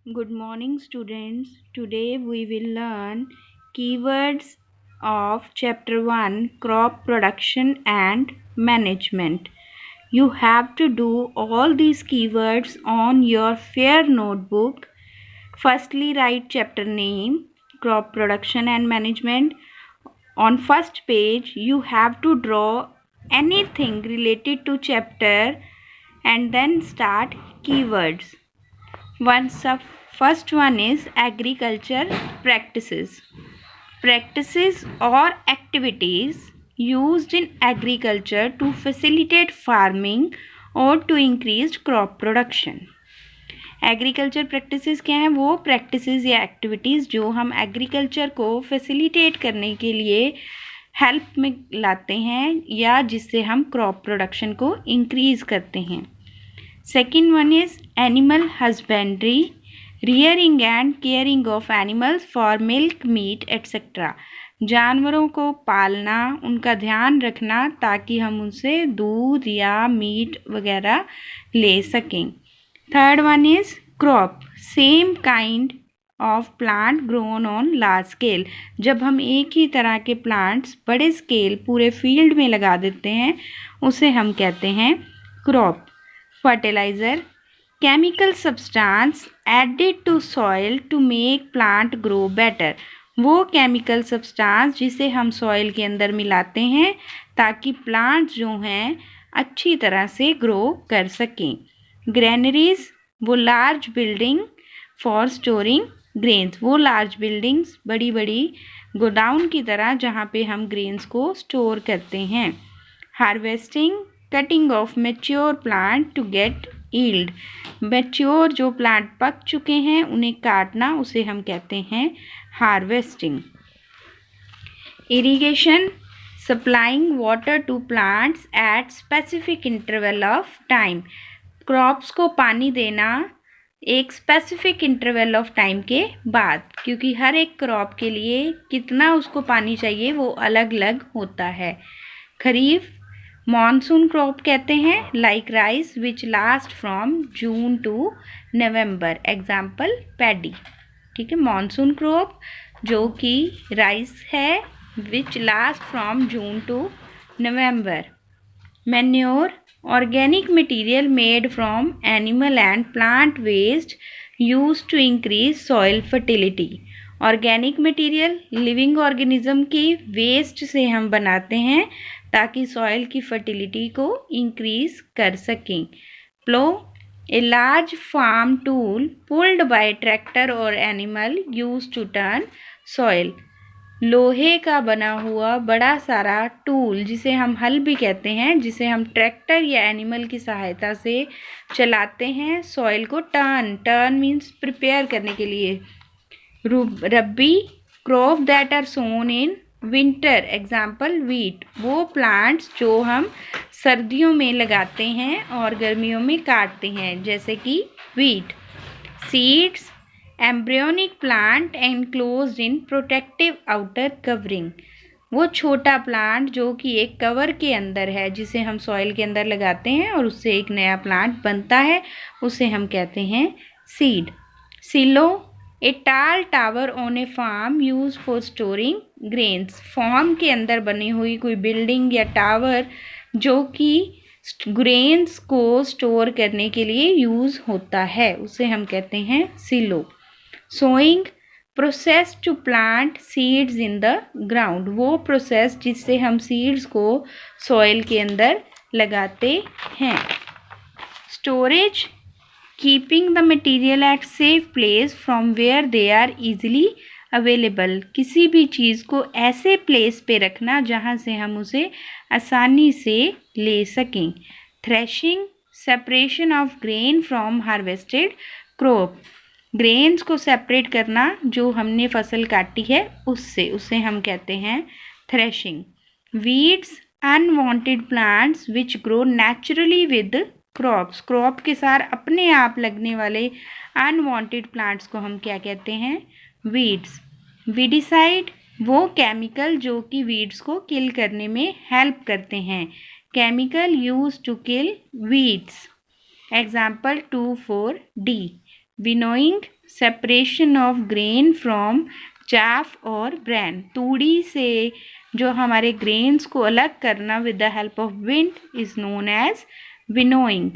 Good morning, students. Today we will learn keywords of chapter 1 crop production and management. You have to do all these keywords on your fair notebook. Firstly, write chapter name crop production and management. On first page, you have to draw anything related to chapter and then start keywords. First one is agriculture practices. Practices or activities used in agriculture to facilitate farming or to increase crop production. Agriculture practices क्या हैं? वो practices या activities जो हम agriculture को facilitate करने के लिए हेल्प में लाते हैं या जिससे हम क्रॉप प्रोडक्शन को इंक्रीज़ करते हैं. Second one is animal husbandry, rearing and caring of animals for milk, meat, etc. जानवरों को पालना, उनका ध्यान रखना ताकि हम उनसे दूध या मीट वगैरह ले सकें. Third one is crop, same kind of plant grown on large scale. जब हम एक ही तरह के प्लांट्स बड़े स्केल पूरे फील्ड में लगा देते हैं उसे हम कहते हैं crop. Fertilizer, chemical substance added to soil to make plant grow better. वो केमिकल सब्सटेंस जिसे हम सॉइल के अंदर मिलाते हैं ताकि प्लांट्स जो हैं अच्छी तरह से ग्रो कर सकें. ग्रेनरीज, वो large building for storing grains. वो लार्ज बिल्डिंग्स बड़ी बड़ी गोडाउन की तरह जहाँ पे हम ग्रेन्स को स्टोर करते हैं. Harvesting, cutting of mature plant to get yield. Mature जो प्लांट पक चुके हैं उन्हें काटना उसे हम कहते हैं harvesting. Irrigation, supplying water to plants at specific interval of time. Crops को पानी देना एक स्पेसिफिक इंटरवल ऑफ टाइम के बाद, क्योंकि हर एक क्रॉप के लिए कितना उसको पानी चाहिए वो अलग अलग होता है. खरीफ, मॉनसून क्रॉप कहते हैं like rice which last from June to November. Example paddy. ठीक है, मॉनसून क्रॉप जो कि राइस है which last from June to November. Manure, organic material made from animal and plant waste used to increase soil fertility. Organic material living organism की waste से हम बनाते हैं ताकि सॉइल की फर्टिलिटी को इंक्रीज कर सकें. Plough, a large farm tool pulled by tractor और animal use to turn soil. लोहे का बना हुआ बड़ा सारा टूल जिसे हम हल भी कहते हैं, जिसे हम ट्रैक्टर या एनिमल की सहायता से चलाते हैं सॉइल को टर्न मीन्स प्रिपेयर करने के लिए. Rabi, crop that are sown in winter. Example wheat. वो प्लांट्स जो हम सर्दियों में लगाते हैं और गर्मियों में काटते हैं जैसे कि wheat. Seeds, embryonic plant enclosed इन प्रोटेक्टिव आउटर कवरिंग. वो छोटा प्लांट जो कि एक कवर के अंदर है जिसे हम सॉइल के अंदर लगाते हैं और उससे एक नया प्लांट बनता है उसे हम कहते हैं seed. Silo, a tall tower on a farm used for storing grains. Farm के अंदर बनी हुई कोई बिल्डिंग या टावर जो कि ग्रेन्स को स्टोर करने के लिए यूज़ होता है उसे हम कहते हैं silo. Sowing, process to plant seeds in the ground. वो प्रोसेस जिससे हम सीड्स को सॉइल के अंदर लगाते हैं. Storage, keeping the material at safe place from where they are easily available. किसी भी चीज़ को ऐसे प्लेस पे रखना जहाँ से हम उसे आसानी से ले सकें. Threshing, separation of grain from harvested crop. Grains को सेपरेट करना जो हमने फसल काटी है उससे, उसे हम कहते हैं threshing. Weeds, unwanted plants which grow naturally with crops. Crop के साथ अपने आप लगने वाले अनवांटेड प्लांट्स को हम क्या कहते हैं? वीड्स. वीडिसाइड, वो केमिकल जो कि वीड्स को किल करने में हेल्प करते हैं. Chemical used to kill weeds. Example 2, 4, D. Winnowing, separation of grain from chaff और ब्रैन, तूड़ी से जो हमारे ग्रेन्स को अलग करना with the help of wind is known as winnowing.